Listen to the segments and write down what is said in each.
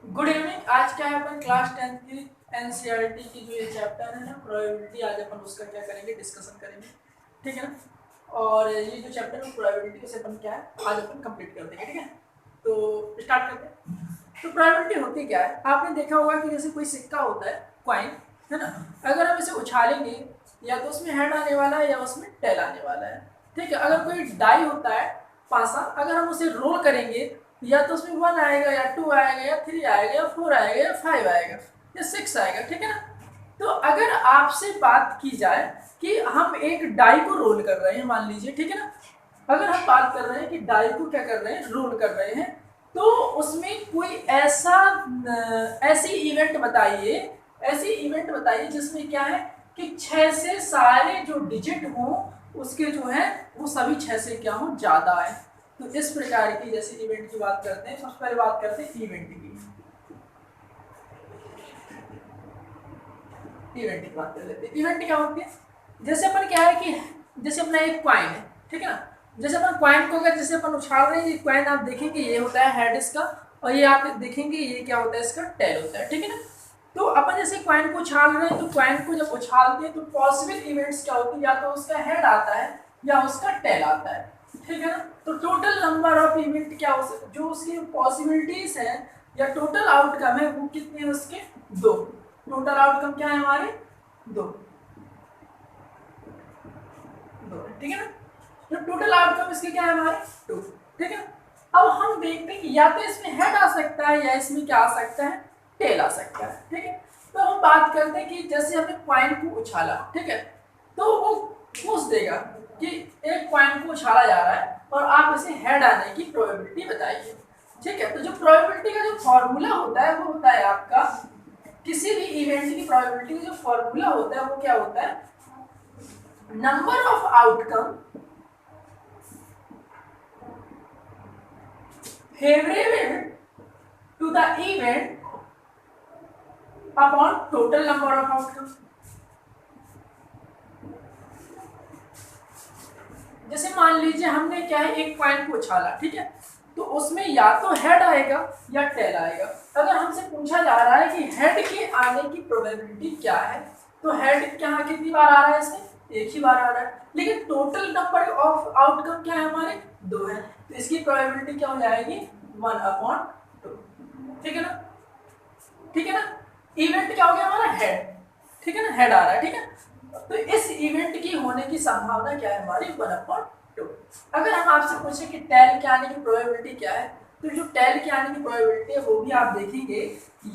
Good evening. आज क्या है, अपन क्लास 10 की एनसीईआरटी की जो ये चैप्टर है ना प्रोबेबिलिटी, आज अपन उसका क्या करेंगे, डिस्कशन करेंगे। ठीक है ना। और ये जो चैप्टर है प्रोबेबिलिटी से अपन क्या है आज अपन कंप्लीट कर देंगे। ठीक है, तो स्टार्ट करते हैं। तो प्रोबेबिलिटी होती क्या है, आपने देखा होगा कि जैसे कोई सिक्का होता है, कॉइन, है ना। अगर हम इसे उछालेंगे या तो उसमें हेड आने वाला है या उसमें टेल आने वाला है। ठीक है, अगर कोई डाई होता है पासा, अगर हम उसे रोल करेंगे या तो उसमें 1 आएगा या 2 आएगा या 3 आएगा या 4 आएगा या 5 आएगा या 6 आएगा। ठीक है ना। तो अगर आपसे बात की जाए कि हम एक डाई को रोल कर रहे हैं, मान लीजिए, ठीक है ना। अगर हम बात कर रहे हैं कि डाई को क्या कर रहे हैं, रोल कर रहे हैं, तो उसमें कोई ऐसी इवेंट बताइए, ऐसी इवेंट बताइए जिसमें क्या है कि 6 से सारे जो डिजिट हों उसके जो है वो सभी 6 से क्या हो, ज्यादा है। तो इस प्रकार की जैसे इवेंट की बात करते हैं, सबसे पहले बात करते हैं इवेंट की। इवेंट की बात कर लेते हैं। इवेंट क्या होती है, जैसे अपन क्या है कि जैसे अपना एक क्वाइन है, ठीक है ना। जैसे अपन क्वाइन को अगर जैसे अपन उछाल रहे हैं, ये क्वाइन आप देखेंगे ये होता है हेड इसका, और ये आप देखेंगे ये क्या होता है, इसका टेल होता है। ठीक है ना। तो अपन जैसे क्वाइन को उछाल रहे हैं, तो क्वाइन को जब उछालते हैं तो पॉसिबल इवेंट्स क्या होती है, या तो उसका हेड आता है या उसका टेल आता है। ठीक है ना। तो टोटल नंबर ऑफ इवेंट क्या हो सकते, जो उसकी पॉसिबिलिटीज है या टोटल आउटकम है वो कितने हैं उसके, दो। टोटल आउटकम क्या है हमारे, दो। दो, ठीक है ना। तो टोटल आउटकम इसके क्या है हमारे, टू। ठीक है। अब हम देखते हैं कि या तो इसमें हेड आ सकता है या इसमें क्या आ सकता है, टेल आ सकता है। ठीक है। तो हम बात करते हैं कि जैसे हमने क्वाइन को उछाला, ठीक है, तो वो पूछ देगा कि एक क्वाइन को उछाला जा रहा है और आप इसे हेड आने की प्रोबेबिलिटी बताइए। ठीक है। तो जो प्रोबेबिलिटी का जो फॉर्मूला होता है वो होता है आपका, किसी भी इवेंट की प्रोबेबिलिटी का जो फॉर्मूला होता है वो क्या होता है, number of outcome favorable to the event upon total number of outcomes। जैसे मान लीजिए हमने क्या है एक पॉइंट को उछाला, ठीक है, तो उसमें या तो हेड आएगा या टेल आएगा। अगर हमसे पूछा जा रहा है कि हेड के आने की प्रोबेबिलिटी क्या है, तो हेड क्या कितनी बार आ रहा है, इसमें एक ही बार आ रहा है, लेकिन टोटल नंबर ऑफ आउटकम क्या है हमारे, दो है। तो इसकी प्रोबेबिलिटी क्या हो जाएगी, 1/2। ठीक है ना। ठीक है ना। इवेंट क्या हो गया हमारा, हेड। ठीक है ना, हेड आ रहा है। ठीक है। तो इस इवेंट की होने की संभावना क्या है हमारी, 1/2। अगर हम आपसे पूछे कि टेल के आने की प्रोबेबिलिटी क्या है, तो जो टेल के आने की प्रोबेबिलिटी है वो भी आप देखेंगे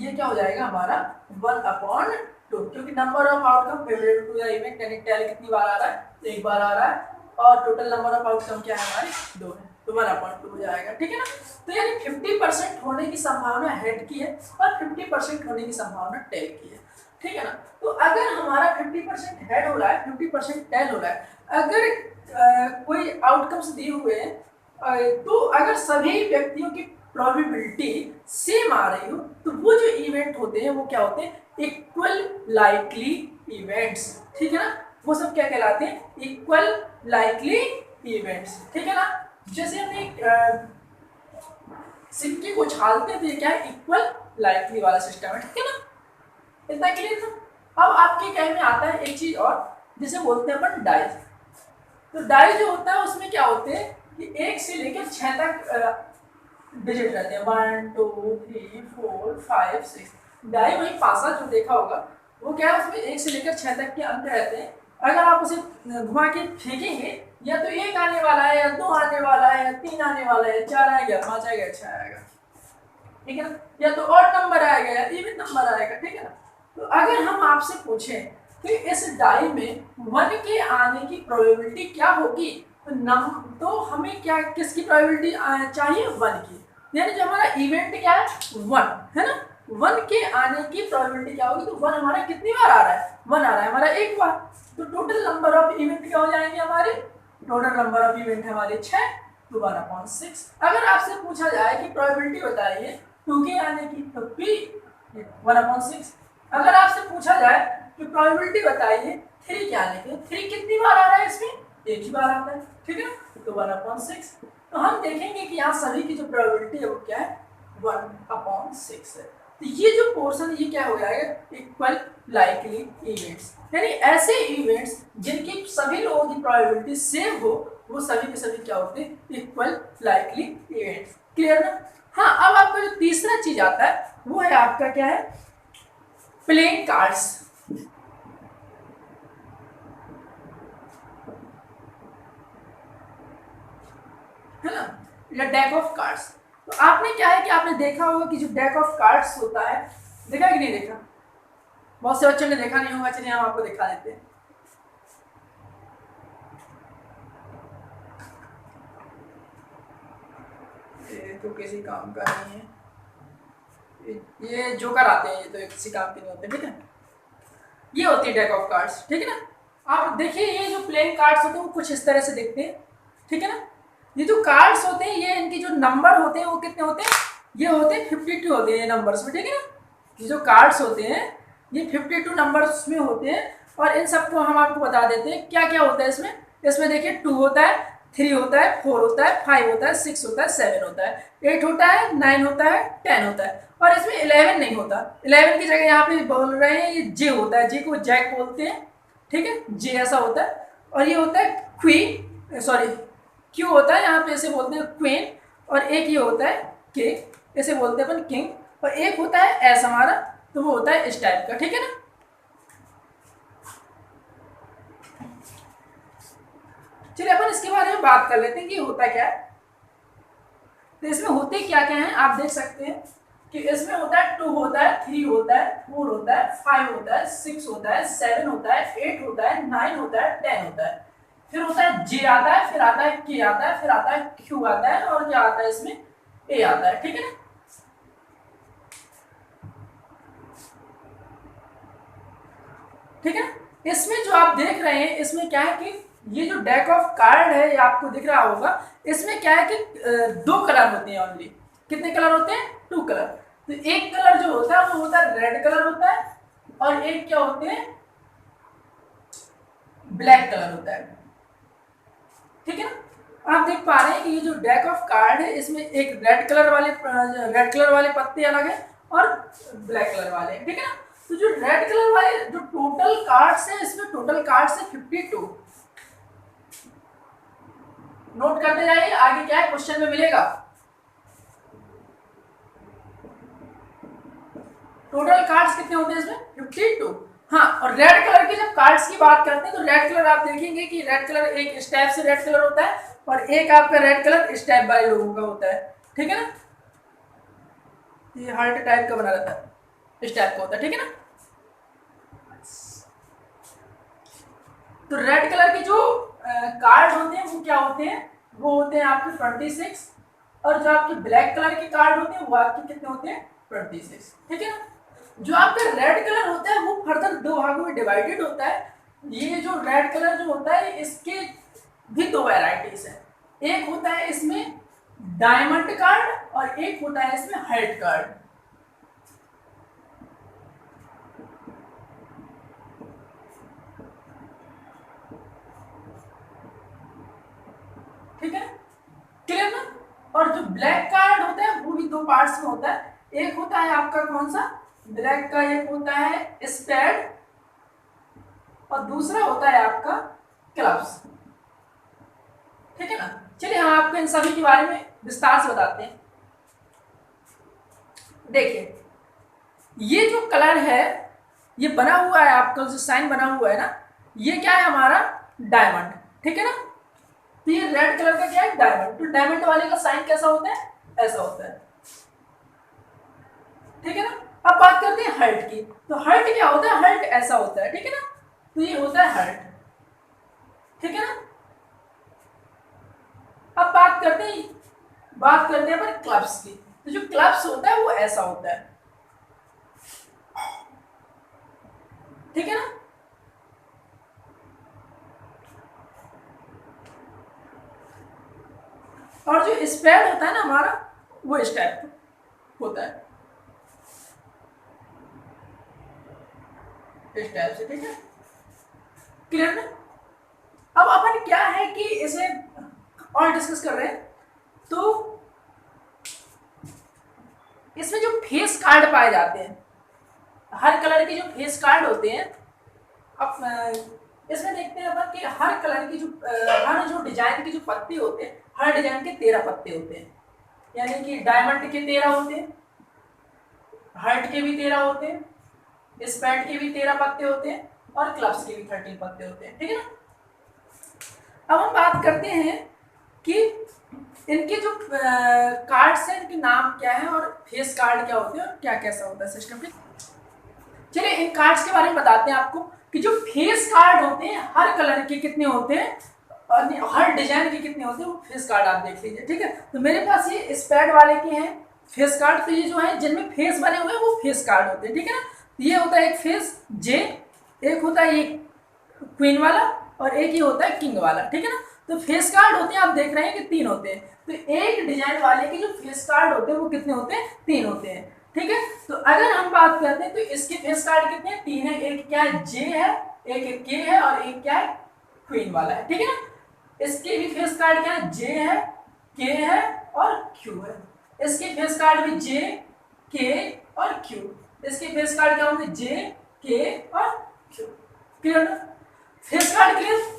ये क्या हो जाएगा हमारा 1/2, क्योंकि number of outcome favourable to the event, यानी टेल कितनी बार आ रहा है, एक बार आ रहा है, और टोटल नंबर ऑफ आउटकम क्या है हमारी, दो है, तो 1/2 हो जाएगा। ठीक है ना। तो यानी 50% होने की संभावना हेड की है और 50% होने की संभावना टेल की है। ठीक है ना। तो अगर हमारा 50% हेड हो रहा है, 50% टेल हो रहा है, अगर कोई आउटकम्स दिए हुए हैं, तो अगर सभी व्यक्तियों की प्रोबेबिलिटी सेम आ रही हो, तो वो जो इवेंट होते हैं वो क्या होते हैं, इक्वल लाइकली इवेंट्स। ठीक है ना। वो सब क्या कहलाते हैं, इक्वल लाइकली इवेंट्स। ठीक है ना। जैसे हमने सिक्के को उछालते हैं तो ये क्या है, इक्वल लाइकली वाला सिस्टम है। ठीक है ना। इतना क्लियर था। अब आपके कहने में आता है एक चीज और, जिसे बोलते हैं अपन डाई। तो डाई जो होता है उसमें क्या होते हैं कि 1 से लेकर 6 तक डिजिट रहते हैं, 1 2 3 4 5 6। डाई वही पासा जो देखा होगा वो क्या है, उसमें 1 से लेकर 6 तक के अंक रहते हैं। अगर आप उसे घुमा के फेंकेंगे, या तो 1 आने वाला है या 2 आने वाला है या 3 आने वाला है, 4 आएगा, 5 आएगा, 6 आएगा। ठीक है ना। या तो ऑड नंबर आएगा या इवन नंबर आएगा। ठीक है ना। तो अगर हम आपसे पूछें कि इस डाई में 1 के आने की प्रोबेबिलिटी क्या होगी, तो हमें क्या, किसकी प्रोबेबिलिटी चाहिए, 1 की। यानी जो हमारा इवेंट क्या है, 1 है ना। 1 के आने की प्रोबेबिलिटी क्या होगी, तो 1 हमारा कितनी बार आ रहा है, 1 आ रहा है हमारा एक बार। तो टोटल नंबर ऑफ इवेंट क्या हो जाएंगे हमारे, टोटल नंबर ऑफ इवेंट है हमारे 6, तो 1/6। अगर आपसे पूछा जाए कि प्रोबेबिलिटी बताइए 2 के आने की, तो p 1/6। अगर आपसे पूछा जाए कि प्रोबेबिलिटी बताइए 3 के आने की, 3 कितनी बार आ रहा है, इसमें एक ही बार आता है। ठीक है। तो 1/6। तो हम देखेंगे कि यहाँ सभी की जो प्रोबेबिलिटी है वो क्या है, 1/6 है। तो ये जो पोर्शन ये क्या हो जाएगा, इक्वल लाइकली इवेंट्स, यानी ऐसे इवेंट्स जिनकी सभी लोगों की प्रोबेबिलिटी सेम हो वो सभी के सभी क्या होते हैं, इक्वल लाइकली इवेंट्स। क्लियर ना? हाँ, अब आपका जो तीसरा चीज आता है वो है आपका क्या है, प्लेइंग कार्ड्स, है ना, या डेक ऑफ कार्ड्स। तो आपने क्या है कि आपने देखा होगा कि जो डेक ऑफ कार्ड्स होता है, देखा कि नहीं देखा? बहुत से बच्चों ने देखा नहीं होगा, चलिए हम आपको दिखा देते हैं। ये तो किसी काम का नहीं है, ये जोकर आते हैं, ये तो किसी काम के नहीं होते, ठीक है। ये होती है डेक ऑफ कार्ड्स, ठीक है ना। आप देखिए ये जो प्लेइंग कार्ड्स होते हैं वो कुछ इस तरह से दिखते हैं, ठीक है ना। ये जो कार्ड्स होते हैं ये इनकी जो नंबर होते हैं वो कितने होते हैं, ये होते हैं 52 होते हैं ये नंबर्स में, ठीक है ना। ये जो कार्ड्स होते हैं ये 52 नंबर्स में होते हैं, और इन सबको हम आपको बता देते हैं क्या क्या होता है इसमें। इसमें देखिए 2 होता है, 3 होता है, 4 होता है, 5 होता है, 6 होता है, 7 होता है, 8 होता है, 9 होता है, 10 होता है, और इसमें 11 नहीं होता। 11 की जगह यहाँ पे बोल रहे हैं ये जे होता है, जे को जैक बोलते हैं, ठीक है, जे ऐसा होता है। और ये होता है क्वीन, सॉरी क्यू होता है, यहाँ पे इसे बोलते हैं क्वीन, और एक ये होता है के, इसे बोलते हैं अपन किंग, और एक होता है एस हमारा, तो वो होता है इस टाइप का, ठीक है ना। चलिए अपन इसके बारे में बात कर लेते हैं कि होता क्या है। तो इसमें होते क्या क्या हैं आप देख सकते हैं कि इसमें होता है 2 होता है, 3 होता है, 4 होता है, 5 होता है, 6 होता है, 7 होता है, 8 होता है, 9 होता है, 10 होता है, फिर होता है जे आता है, फिर आता है के आता है, फिर आता है क्यू आता है, और क्या आता है इसमें ए आता है, ठीक है ना। ठीक है, इसमें जो आप देख रहे हैं इसमें क्या है कि ये जो डेक ऑफ कार्ड है ये आपको दिख रहा होगा, इसमें क्या है कि 2 कलर होते हैं ओनली। कितने कलर होते हैं? 2 कलर। तो एक कलर जो होता है वो होता है रेड कलर होता है, और एक क्या होते हैं, ब्लैक कलर होता है, ठीक है ना। आप देख पा रहे हैं कि ये जो डेक ऑफ कार्ड है इसमें एक रेड कलर वाले पत्ते अलग है और ब्लैक कलर वाले, ठीक है ना। तो जो रेड कलर वाले जो टोटल कार्ड्स है, इसमें टोटल कार्ड्स है 52। नोट करते जाइए, आगे क्या है क्वेश्चन में मिलेगा। टोटल कार्ड्स कितने होते हैं इसमें? 52। हाँ, और रेड कलर की जब कार्ड्स की बात करते हैं तो रेड कलर आप देखेंगे कि रेड कलर एक इस टाइप से रेड कलर होता है, और एक आपका रेड कलर इस टाइप वाले लोगों का होता है, ठीक है ना। ये हार्ट टाइप का बना रहता है, इस टाइप का होता है, ठीक है ना। तो रेड कलर के जो कार्ड होते हैं वो क्या होते हैं, वो होते हैं आपके 26, और जो आपके ब्लैक कलर के कार्ड होते हैं वो आपके कितने होते हैं? 26, ठीक है ना। जो आपका रेड कलर होता है वो फर्दर 2 भागों में डिवाइडेड होता है। ये जो रेड कलर जो होता है इसके भी 2 वैरायटीज है, एक होता है इसमें डायमंड कार्ड और एक होता है इसमें हार्ट कार्ड, ठीक है, क्लियर ना। और जो ब्लैक कार्ड होता है वो भी 2 पार्ट्स में होता है, एक होता है आपका कौन सा ब्लैक का, एक होता है स्पेड और दूसरा होता है आपका क्लब्स, ठीक है ना। चलिए हम आपको इन सभी के बारे में विस्तार से बताते हैं। देखिए ये जो कलर है ये बना हुआ है, आपका जो साइन बना हुआ है ना, ये क्या है हमारा डायमंड, ठीक है ना। तो ये रेड कलर का क्या है? डायमंड। तो डायमंड वाले का साइन कैसा होता है? ऐसा होता है, ठीक है ना। अब बात करते हैं हर्ट की, तो हर्ट क्या होता है? हर्ट ऐसा होता है, ठीक है ना। तो ये होता है हर्ट, ठीक है ना। अब बात करते हैं अपन क्लब्स की, तो जो क्लब्स होता है वो ऐसा होता है, ठीक है ना। और जो स्पेड होता है ना हमारा वो इस टाइप होता है, इस टाइप से, ठीक है, क्लियर ना। अब अपन क्या है कि इसे और डिस्कस कर रहे हैं। तो इसमें जो फेस कार्ड पाए जाते हैं, हर कलर के जो फेस कार्ड होते हैं, अब इसमें देखते हैं अपन कि हर कलर की जो हर जो डिजाइन के जो पत्ते होते हैं, हर डिजाइन के 13 पत्ते होते हैं। यानी कि डायमंड के 13 होते हैं, हार्ट के भी 13 होते हैं, स्पैड के भी 13 पत्ते होते हैं, और क्लब्स के भी 13 पत्ते होते हैं। ठीक है ना। अब हम बात करते हैं कि इनके जो कार्ड्स हैं, इनके नाम क्या है और फेस कार्ड क्या होते हैं और क्या कैसा होता है सिस्टम पे। चलिए इन कार्ड्स के बारे में बताते हैं आपको कि जो फेस कार्ड होते हैं हर कलर के कितने होते हैं और हर डिजाइन के कितने होते हैं, वो फेस कार्ड आप देख लीजिए। ठीक है, तो मेरे पास ये स्पैड वाले के हैं फेस कार्ड, तो ये जो है जिनमें फेस बने हुए हैं वो फेस कार्ड होते हैं। ठीक है ना। ये होता है एक फेस जे, एक होता है ये क्वीन वाला, और एक ही होता है किंग वाला। ठीक है ना। तो फेस कार्ड होते हैं, आप देख रहे हैं कि 3 होते हैं। तो एक डिजाइन वाले के जो फेस कार्ड होते हैं वो कितने होते हैं, 3 होते हैं। ठीक है, तो अगर हम बात करते हैं तो इसके फेस कार्ड कितने हैं, 3 है। एक क्या है, जे है, एक के है, और एक क्या है, क्वीन वाला है। ठीक है ना। इसके भी फेस कार्ड क्या है, जे है, के है और क्यू है। इसके फेस कार्ड भी जे, के और क्यू। इसके फेस कार्ड क्या होंगे, जे, के और क्यू। क्लियर ना। Face card clear.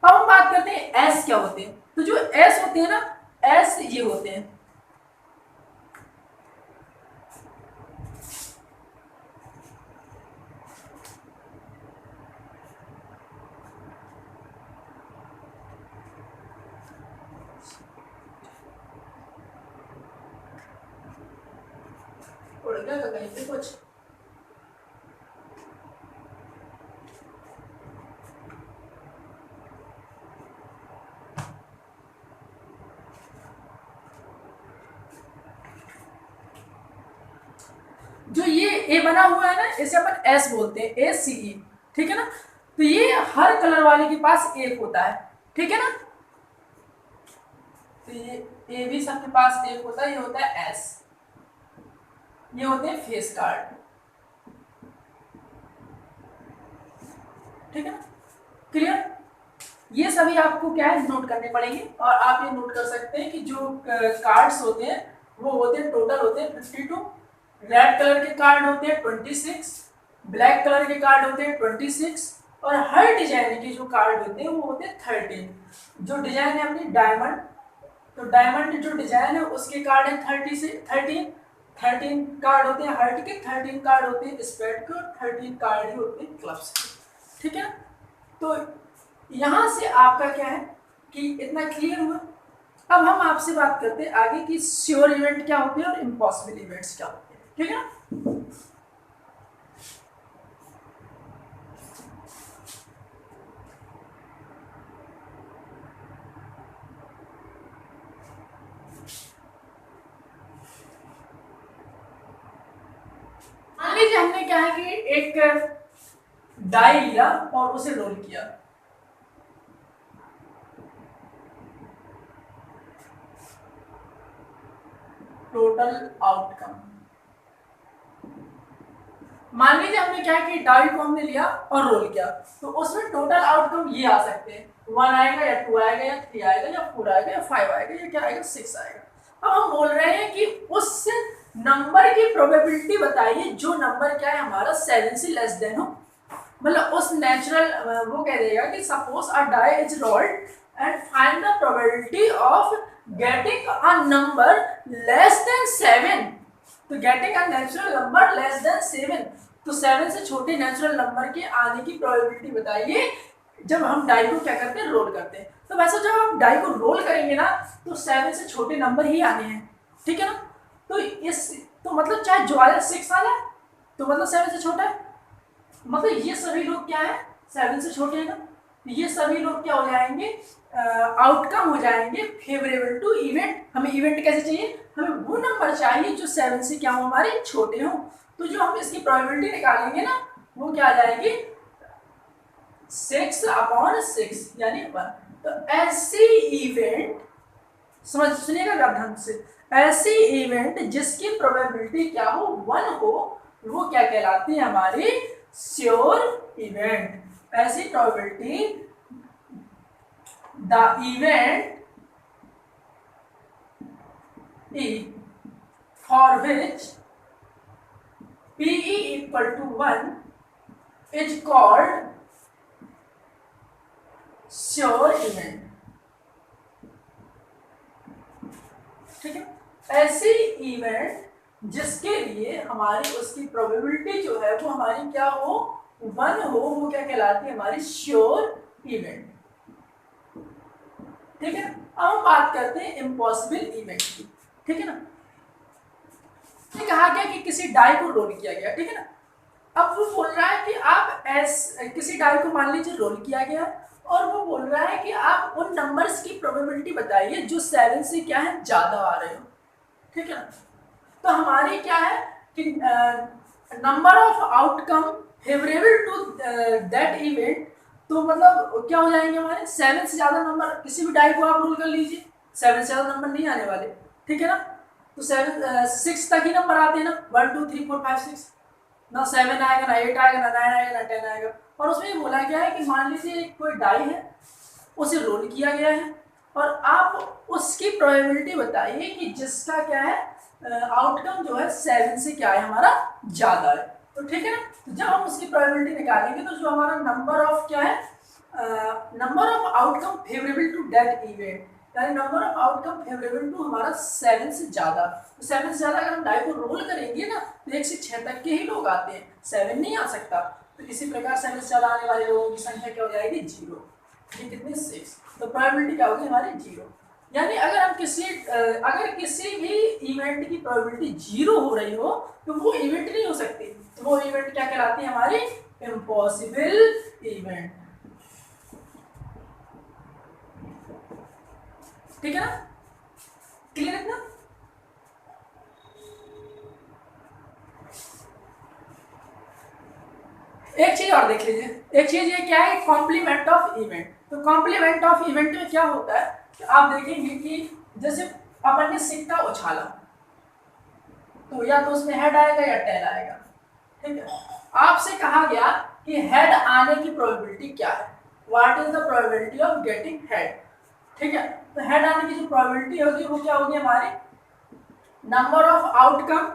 अब हम बात करते हैं एस क्या होते हैं। तो जो एस होते हैं ना, एस ये होते हैं, उड़ गया कहीं पे कुछ। जो ये ए बना हुआ है ना, इसे अपन एस बोलते हैं, ए सी ई। ठीक है ना। तो ये हर कलर वाले के पास एक होता है। ठीक है ना। तो ये ए भी सबके पास एक होता है, ये होता है एस। ये होते हैं फेस कार्ड। ठीक है ना। क्लियर। ये सभी आपको क्या है, नोट करने पड़ेंगे। और आप ये नोट कर सकते हैं कि जो कार्ड्स होते हैं वो होते हैं, टोटल होते हैं 52। रेड कलर के कार्ड होते हैं 26, ब्लैक कलर के कार्ड होते हैं 26, और हर डिजाइन के जो कार्ड होते हैं वो होते हैं 13। जो डिजाइन है अपनी डायमंड, तो डायमंड जो डिजाइन है उसके कार्ड है 30 से 13 कार्ड होते हैं हार्ट के, 13 कार्ड होते हैं स्पेड के, और 13 कार्ड ही होते हैं क्लब्स के। ठीक है। तो यहां से आपका क्या है कि इतना क्लियर हुआ। अब हम आपसे बात करते हैं आगे कि श्योर इवेंट क्या होते हैं और इम्पॉसिबल इवेंट्स क्या होते हैं। ठीक है। मान लीजिए हमने क्या है कि एक डाई लिया और उसे रोल किया, टोटल आउटकम। मान लीजिए हमने क्या कि डाई को हमने लिया और रोल किया, तो उसमें टोटल आउटकम ये आ सकते हैं, 1 आएगा या 2 आएगा या 3 आएगा या 4 आएगा या 5 आएगा या क्या आएगा, 6 आएगा। अब हम बोल रहे हैं कि उस नंबर की प्रोबेबिलिटी बताइए जो नंबर क्या है हमारा 7 से लेस देन हो। मतलब उस नेचुरल वो कह देगा कि suppose a die is rolled and find the probability of getting a number less than 7। तो getting a natural number less than 7, तो 7 से छोटे नेचुरल नंबर के आने की प्रोबेबिलिटी बताइए जब हम डाई को क्या करते हैं, रोल करते हैं। तो वैसे जब हम डाई को रोल करेंगे ना तो 7 से छोटे नंबर ही आने हैं। ठीक है ना। तो मतलब चाहे जो आ जाए 6 आ जाए तो मतलब 7 से छोटा है, मतलब ये सभी लोग क्या है 7 से छोटे हैं ना, ये सभी लोग क्या हो जाएंगे, आउटकम हो जाएंगे फेवरेबल टू इवेंट। हमें इवेंट कैसे चाहिए, हमें वो नंबर चाहिए जो 7 से क्या हो हमारे छोटे हो। तो जो हम इसकी प्रोबेबिलिटी निकालेंगे ना वो क्या आ जाएगी 6/6 यानी 1। तो ऐसी इवेंट सुनिएगा ढंग से, ऐसी इवेंट जिसकी प्रोबेबिलिटी क्या हो 1 हो वो क्या कहलाती है हमारी श्योर इवेंट। ऐसी probability the event for which PE equal to 1 is called sure event. ठीक है, ऐसी इवेंट जिसके लिए हमारी उसकी प्रोबेबिलिटी जो है वो हमारी क्या हो, 1 हो, वो क्या कहलाती है, हमारी श्योर इवेंट। ठीक है, अब हम बात करते हैं इम्पॉसिबल इवेंट की। ठीक है ना, ये कहा गया कि किसी डाई को रोल किया गया। ठीक है ना, अब वो बोल रहा है कि आप किसी डाई को मान लीजिए रोल किया गया और वो बोल रहा है कि आप उन नंबर्स की प्रोबेबिलिटी बताइए जो 7 से क्या है, ज्यादा आ रहे हो। ठीक है ना, तो हमारी क्या है कि number of outcome favourable to that event, तो मतलब क्या हो जाएंगे हमारे 7 से ज्यादा नंबर। किसी भी डाई को आप रोल कर लीजिए, 7 से ज्यादा नंबर नहीं आने वाले। ठीक है ना, तो 6 तक ही नंबर आते हैं ना, 1 2 3 4 5 6, ना 7 आएगा, ना 8 आएगा, ना 9 आएगा, ना 10 आएगा। और उसमें ये बोला गया है कि मान लीजिए कोई डाई है, उसे रोल किया गया है और आप उसकी प्रोबेबिलिटी बताइए कि जिसका क्या है आउटकम जो है 7 से क्या है हमारा ज्यादा है। तो ठीक है ना, तो जब हम उसकी प्रोबेबिलिटी निकालेंगे तो जो हमारा नंबर ऑफ क्या है, number of outcome favourable to that event, यानी number of outcome favourable to हमारा 7 से ज्यादा। तो 7 से ज्यादा अगर हम डाई को रोल करेंगे ना तो 1 से 6 तक के ही लोग आते हैं, 7 नहीं आ सकता। तो इसी प्रकार 7 से ज्यादा आने वाले लोगों की संख्या क्या हो जाएगी, 0। ये कितनी, 6। तो प्रोबेबिलिटी क्या होगी हमारी, 0। यानी अगर किसी भी इवेंट की प्रोबेबिलिटी 0 हो रही हो तो वो इवेंट नहीं हो सकती। तो वो इवेंट क्या कहलाती है हमारी, इम्पॉसिबल इवेंट। ठीक है ना, क्लियर है ना। एक चीज और देख लीजिए, एक चीज ये क्या है, कॉम्प्लीमेंट ऑफ इवेंट। तो कॉम्प्लीमेंट ऑफ इवेंट में क्या होता है कि आप देखेंगे कि जैसे अपन ने सिक्का उछाला तो या तो उसमें हेड आएगा या टेल आएगा। ठीक है, आपसे कहा गया कि हेड आने की प्रोबेबिलिटी क्या है, what is the probability of getting head. ठीक है, तो हेड आने की जो प्रोबेबिलिटी होगी वो क्या होगी हमारी, number of outcome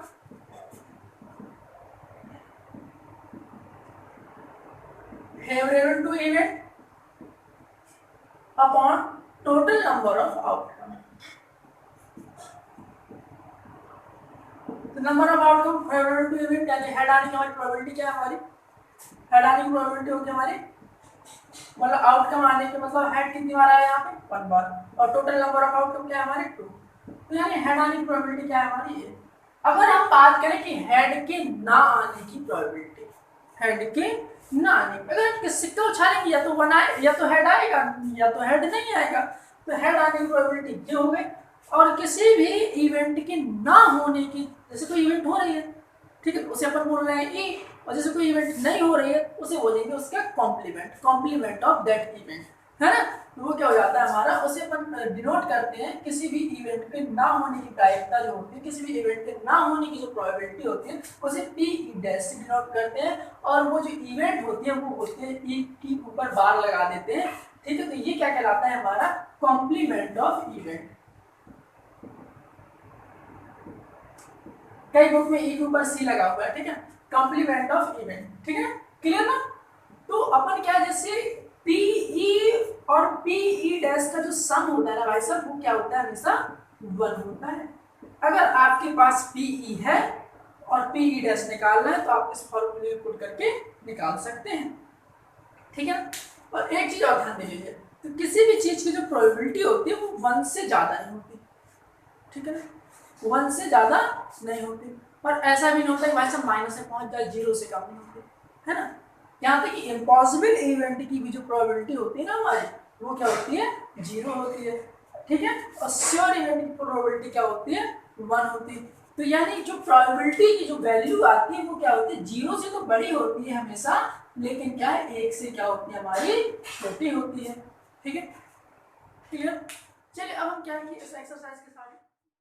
favourable to event upon total number of outcome. तो number of outcome favourable to event यानी हेड आने की हमारी प्रोबेबिलिटी क्या है, हमारी हेड आने की प्रोबेबिलिटी होगी हमारी, मतलब आउटकम आने के मतलब हेड कितनी बार आया यहाँ पे, 1 बार, और टोटल नंबर ऑफ आउटकम क्या है हमारी, 2। तो यानी हेड आने की प्रोबेबिलिटी क्या है हमारी, ये। अगर हम बात करें कि हेड के ना आने की प्रोबेबिलिटी, हेड के ना आने की, अगर हम सिक्का उछालेंगे या तो 1 आए, या तो हेड आएगा या तो हेड नहीं आएगा। तो हेड आने की प्रोबेबिलिटी ये हो गई। और किसी भी इवेंट के ना होने की, जैसे कोई इवेंट हो रही है, ठीक है, उसे अपन बोल रहे हैं ई, और जैसे कोई इवेंट नहीं हो रही है उसे बोलेंगे उसका कॉम्प्लीमेंट ऑफ दैट इवेंट, है ना। तो वो क्या हो जाता है हमारा, उसे अपन डिनोट करते हैं किसी भी इवेंट के ना होने की प्रायिकता जो होती है, किसी भी इवेंट के ना होने की जो प्रोबेबिलिटी होती है उसे पी डैश से डिनोट करते हैं। और वो जो इवेंट होती है वो होती है ई के ऊपर बार लगा देते हैं। ठीक है, तो ये क्या कहलाता है हमारा, कॉम्प्लीमेंट ऑफ इवेंट। कई बुक में ई के ऊपर सी लगा हुआ है, ठीक है, कॉम्प्लीमेंट ऑफ इवेंट। ठीक है, क्लियर ना। तो अपन क्या, जैसे पीई और पीई डैश का जो सम होता है ना भाई साहब, वो क्या होता है, हमेशा 1 होता है। अगर आपके पास पीई है और पीई डैश निकालना है तो आप इस फॉर्मूले में पुट करके निकाल सकते हैं। ठीक है, और एक चीज और ध्यान दे लीजिए, तो किसी भी चीज की जो प्रोबेबिलिटी होती है वो 1 से ज्यादा नहीं होती। ठीक है, 1 से ज्यादा नहीं होती, और ऐसा भी नहीं होता कि भाई साहब माइनस में पहुंच जाए, 0 से कम नहीं होती, है ना। यहाँ तक कि इम्पॉसिबल इवेंट की भी जो प्रोबेबिलिटी होती है ना हमारी, वो क्या होती है, 0 होती है। ठीक है, और श्योर इवेंट की प्रोबेबिलिटी क्या होती है, 1 होती है। तो यानी जो प्रोबेबिलिटी की जो वैल्यू आती है वो क्या होती है, 0 से तो बड़ी होती है हमेशा, लेकिन क्या है 1 से क्या होती है हमारी, छोटी होती है। ठीक है, क्लियर। चलिए अब हम क्या है इस एक्सरसाइज के साथ